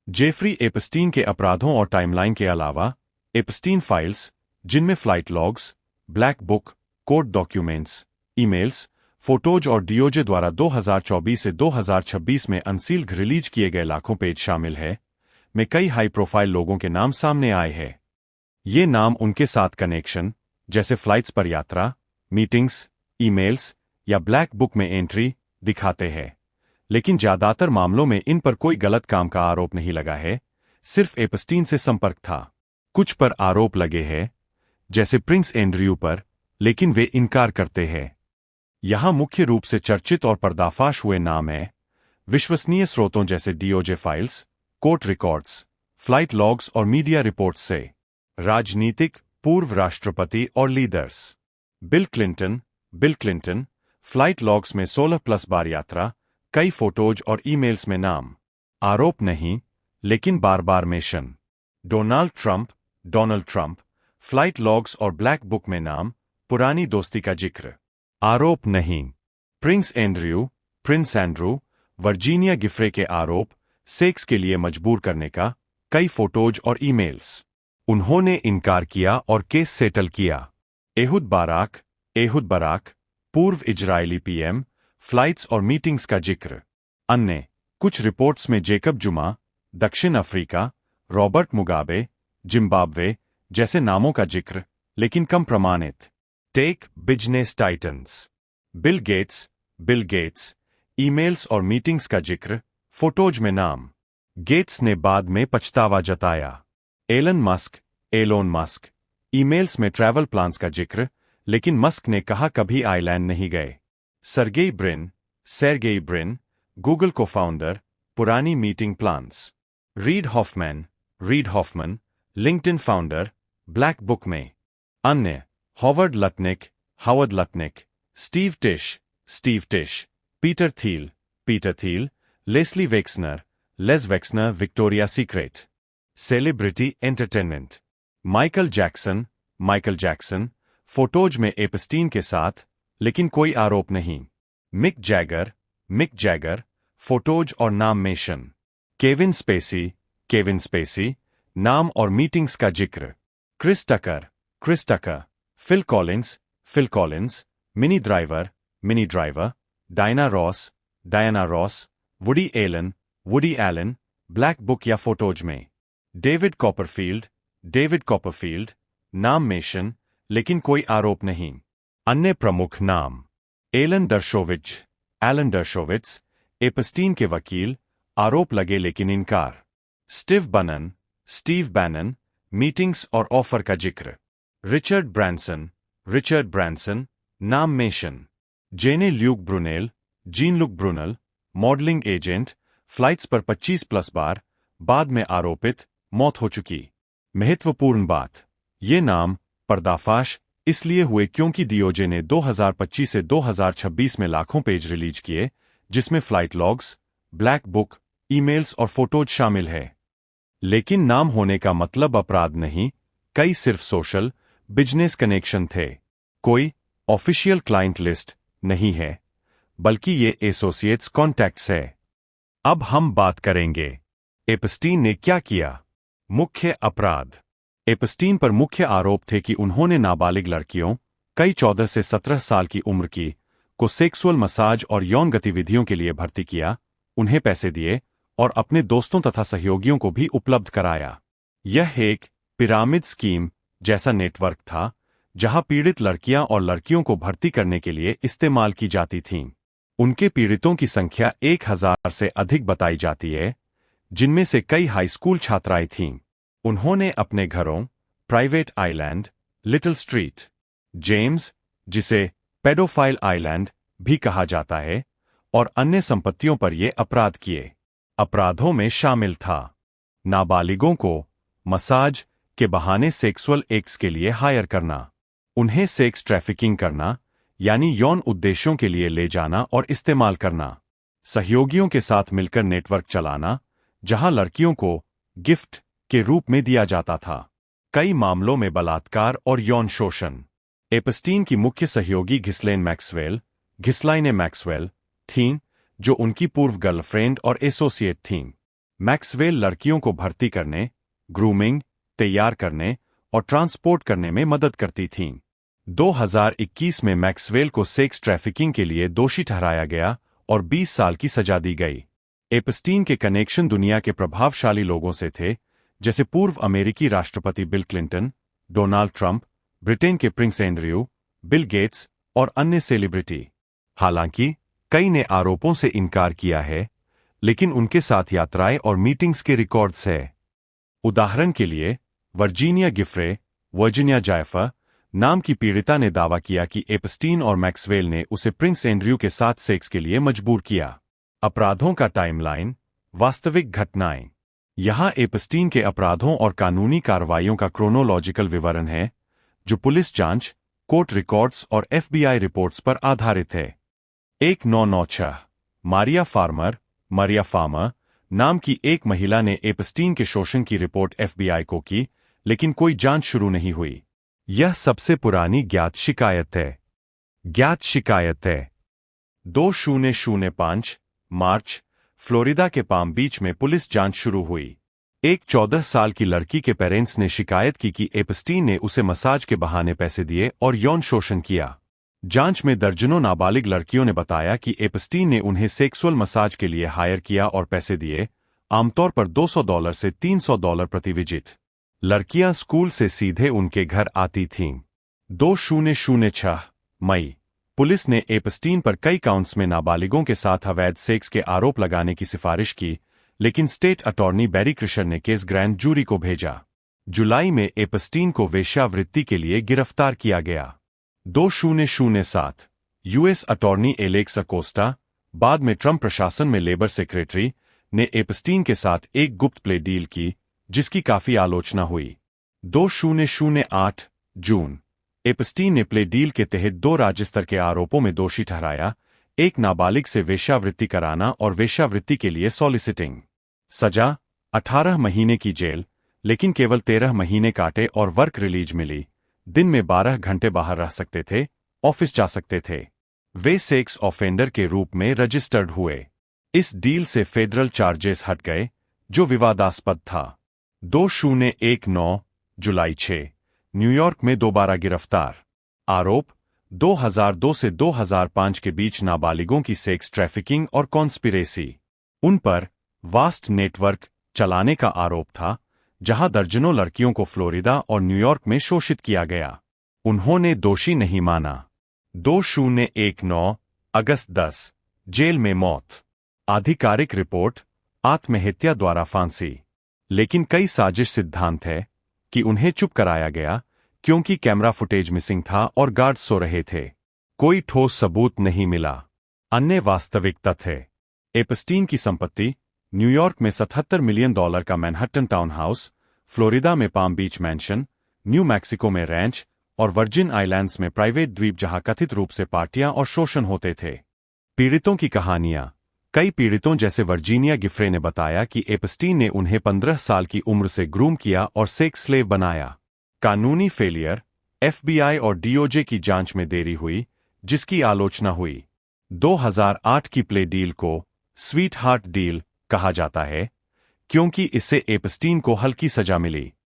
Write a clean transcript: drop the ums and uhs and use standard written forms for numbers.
Jeffrey Epstein के अपराधों और टाइमलाइन के अलावा, एपस्टीन फाइल्स, जिनमें flight logs, black book, court documents, emails, photos और डीओजे द्वारा 2024 से 2026 में अनसील्ड रिलीज किए गए लाखों पेज शामिल है, में कई हाई प्रोफाइल लोगों के नाम सामने आए हैं। ये नाम उनके साथ कनेक्शन, जैसे फ्लाइट्स पर यात्रा, मीटिंग्स, ईमेल्स या ब्लैक बुक में एंट्री, दिखाते हैं। लेकिन ज्यादातर मामलों में इन पर कोई गलत काम का आरोप नहीं लगा है, सिर्फ एपस्टीन से संपर्क था। कुछ पर आरोप लगे हैं, जैसे प्रिंस एंड्रयू पर, लेकिन वे इनकार करते हैं। यहां मुख्य रूप से चर्चित और पर्दाफाश हुए नाम हैं विश्वसनीय स्रोतों जैसे DOJ files, court records, flight logs और मीडिया रिपोर्ट्स से। राजनीतिक, पूर्व राष्ट्रपति और leaders. Bill Clinton, flight logs में 16+ बार यात्रा, कई फोटोज और ईमेल्स में नाम। आरोप नहीं, लेकिन बार बार mention. Donald Trump, flight logs और ब्लैक बुक में नाम, पुरानी दोस्ती का जिक्र। आरोप नहीं। प्रिंस एंड्रू, वर्जीनिया गिफ्रे के आरोप, सेक्स के लिए मजबूर करने का, कई फोटोज और ईमेल्स। उन्होंने इनकार किया और केस सेटल किया। एहुद बराक, पूर्व इजरायली पीएम, फ्लाइट्स और मीटिंग्स का जिक्र। अन्य कुछ रिपोर्ट्स में जेकब जुमा, दक्षिण अफ्रीका, रॉबर्ट मुगाबे, जिम्बाब्वे जैसे नामों का जिक्र, लेकिन कम प्रमाणित। Tech business titans. Bill Gates, emails और मीटिंग्स का जिक्र, फोटोज में नाम। गेट्स ने बाद में पछतावा जताया। एलोन मस्क, ईमेल्स में ट्रैवल प्लान्स का जिक्र, लेकिन मस्क ने कहा कभी आइलैंड नहीं गए। सर्गेई ब्रिन, गूगल को फाउंडर, पुरानी meeting plans. Reid Hoffman, LinkedIn founder, black book में। अन्य Howard Lutnick, Steve Tisch, Peter Thiel, Leslie Wexner, Victoria Secret. Celebrity entertainment. Michael Jackson, photos में एपस्टीन के साथ, लेकिन कोई आरोप नहीं। मिक जैगर, फोटोज और नाम मेंशन। केविन स्पेसी, नाम और मीटिंग्स का जिक्र। Chris Tucker, Phil Collins, Minnie Driver, Diana Ross, Woody Allen, black book या फोटोज में। डेविड कॉपरफील्ड, नाम मेंशन, लेकिन कोई आरोप नहीं। अन्य प्रमुख नाम। एलन डर्शोविट्ज, एपस्टीन के वकील, आरोप लगे लेकिन इनकार। स्टीव बैनन, मीटिंग्स और ऑफर का जिक्र। रिचर्ड ब्रांसन, नाम मेंशन। जेन लुक ब्रुनल, मॉडलिंग एजेंट, फ्लाइट्स पर 25+ बार, बाद में आरोपित, मौत हो चुकी। महत्वपूर्ण बात, ये नाम पर्दाफाश इसलिए हुए क्योंकि डीओजे ने 2025 से 2026 में लाखों पेज रिलीज किए, जिसमें flight logs, black book, emails और फोटोज शामिल है। लेकिन नाम होने का मतलब अपराध नहीं, कई सिर्फ सोशल, बिजनेस कनेक्शन थे। कोई ऑफिशियल क्लाइंट लिस्ट नहीं है, बल्कि ये एसोसिएट्स कॉन्टैक्ट्स है। अब हम बात करेंगे एपस्टीन ने क्या किया। मुख्य अपराध। एपस्टीन पर मुख्य आरोप थे कि उन्होंने नाबालिग लड़कियों, कई 14 से 17 साल की उम्र की, को सेक्सुअल मसाज और यौन गतिविधियों के लिए भर्ती किया, उन्हें पैसे दिए और अपने दोस्तों तथा सहयोगियों को भी उपलब्ध कराया। यह एक पिरामिड स्कीम जैसा नेटवर्क था, जहां पीड़ित लड़कियां और लड़कियों को भर्ती करने के लिए इस्तेमाल की जाती थीं। उनके पीड़ितों की संख्या 1000 से अधिक बताई जाती है, जिनमें से कई हाई स्कूल छात्राएं थीं। उन्होंने अपने घरों, private island, little street, James, जिसे पेडोफाइल आइलैंड भी कहा जाता है, और अन्य संपत्तियों पर ये अपराध किए। अपराधों में शामिल था नाबालिगों को मसाज के बहाने सेक्सुअल एक्ट्स के लिए हायर करना, उन्हें सेक्स ट्रैफिकिंग करना यानी यौन उद्देश्यों के लिए ले जाना और इस्तेमाल करना, सहयोगियों के साथ मिलकर नेटवर्क चलाना, जहां लड़कियों को गिफ्ट के रूप में दिया जाता था। कई मामलों में बलात्कार और यौन शोषण। एपस्टीन की मुख्य सहयोगी घिस्लाइने मैक्सवेल थीं, जो उनकी पूर्व गर्लफ्रेंड और एसोसिएट थीं। मैक्सवेल लड़कियों को भर्ती करने, ग्रूमिंग, तैयार करने और ट्रांसपोर्ट करने में मदद करती थीं। 2021 में मैक्सवेल को सेक्स ट्रैफिकिंग के लिए दोषी ठहराया गया और 20 साल की सजा दी गई। एपस्टीन के कनेक्शन दुनिया के प्रभावशाली लोगों से थे, जैसे पूर्व अमेरिकी राष्ट्रपति bill Clinton, Donald Trump, Britain के प्रिंस एंड्रयू, बिल गेट्स और अन्य सेलिब्रिटी। हालांकि कई ने आरोपों से इनकार किया है, लेकिन उनके साथ यात्राएं और मीटिंग्स के रिकॉर्ड्स है। उदाहरण के लिए, वर्जीनिया गिफ्रे, वर्जीनिया जायफा नाम की पीड़िता ने दावा किया कि एपस्टीन और मैक्सवेल ने उसे प्रिंस एंड्रयू के साथ सेक्स के लिए मजबूर किया। अपराधों का टाइमलाइन, वास्तविक घटनाएं। यहां एपस्टीन के अपराधों और कानूनी कार्रवाइयों का क्रोनोलॉजिकल विवरण है, जो पुलिस जांच, कोर्ट रिकॉर्ड्स और FBI रिपोर्ट्स पर आधारित है। 1996 मारिया फार्मर नाम की एक महिला ने एपस्टीन के शोषण की रिपोर्ट FBI को की, लेकिन कोई जांच शुरू नहीं हुई। यह सबसे पुरानी ज्ञात शिकायत है। 2005 मार्च, फ्लोरिडा के पाम बीच में पुलिस जांच शुरू हुई। एक 14 साल की लड़की के पेरेंट्स ने शिकायत की कि एपस्टीन ने उसे मसाज के बहाने पैसे दिए और यौन शोषण किया। जांच में दर्जनों नाबालिग लड़कियों ने बताया कि एपस्टीन ने उन्हें सेक्सुअल मसाज के लिए हायर किया और पैसे दिए, आमतौर पर $200 से $300 प्रति विजिट। लड़कियां स्कूल से सीधे उनके घर आती थीं। 2006 मई, पुलिस ने एपस्टीन पर कई काउंट्स में नाबालिगों के साथ अवैध सेक्स के आरोप लगाने की सिफारिश की, लेकिन स्टेट अटॉर्नी बैरी क्रिशर ने केस ग्रैंड जूरी को भेजा। जुलाई में एपस्टीन को वेश्यावृत्ति के लिए गिरफ्तार किया गया। 2007 यूएस अटॉर्नी एलेक्स अकोस्टा, बाद में ट्रंप प्रशासन में लेबर सेक्रेटरी, ने एपस्टीन के साथ एक गुप्त प्ले डील की, जिसकी काफी आलोचना हुई। 2008 जून, एपस्टीन ने प्ले डील के तहत 2 राज्य स्तर के आरोपों में दोषी ठहराया, एक नाबालिग से वेश्यावृत्ति कराना और वेश्यावृत्ति के लिए सॉलिसिटिंग। सजा 18 महीने की जेल, लेकिन केवल 13 महीने काटे और वर्क रिलीज मिली। दिन में 12 घंटे बाहर रह सकते थे, ऑफिस जा सकते थे। वे सेक्स ऑफेंडर के रूप में रजिस्टर्ड हुए। इस डील से फेडरल चार्जेस हट गए, जो विवादास्पद था। 2019 जुलाई 6, न्यूयॉर्क में दोबारा गिरफ्तार। आरोप 2002 से 2005 के बीच नाबालिगों की सेक्स ट्रैफिकिंग और कॉन्स्पिरेसी। उन पर वास्ट नेटवर्क चलाने का आरोप था, जहां दर्जनों लड़कियों को फ्लोरिडा और न्यूयॉर्क में शोषित किया गया। उन्होंने दोषी नहीं माना। 2019 अगस्त 10, जेल में मौत। आधिकारिक रिपोर्ट, आत्महत्या द्वारा फांसी। लेकिन कई साजिश सिद्धांत है कि उन्हें चुप कराया गया क्योंकि कैमरा फुटेज मिसिंग था और गार्ड सो रहे थे। कोई ठोस सबूत नहीं मिला। अन्य वास्तविक तथ्य, एपस्टीन की संपत्ति, न्यूयॉर्क में $77 मिलियन का मैनहट्टन टाउन हाउस, फ्लोरिडा में पाम बीच मैंशन, न्यू मैक्सिको में रैंच और वर्जिन आइलैंड्स में प्राइवेट द्वीप जहां कथित रूप से पार्टियां और शोषण होते थे। पीड़ितों की कहानियां। कई पीड़ितों जैसे वर्जीनिया गिफ्रे ने बताया कि एपस्टीन ने उन्हें 15 साल की उम्र से ग्रूम किया और सेक्स स्लेव बनाया। कानूनी फेलियर, FBI और DOJ की जांच में देरी हुई, जिसकी आलोचना हुई। 2008 की प्ले डील को स्वीट हार्ट डील कहा जाता है, क्योंकि इससे एपस्टीन को हल्की सजा मिली।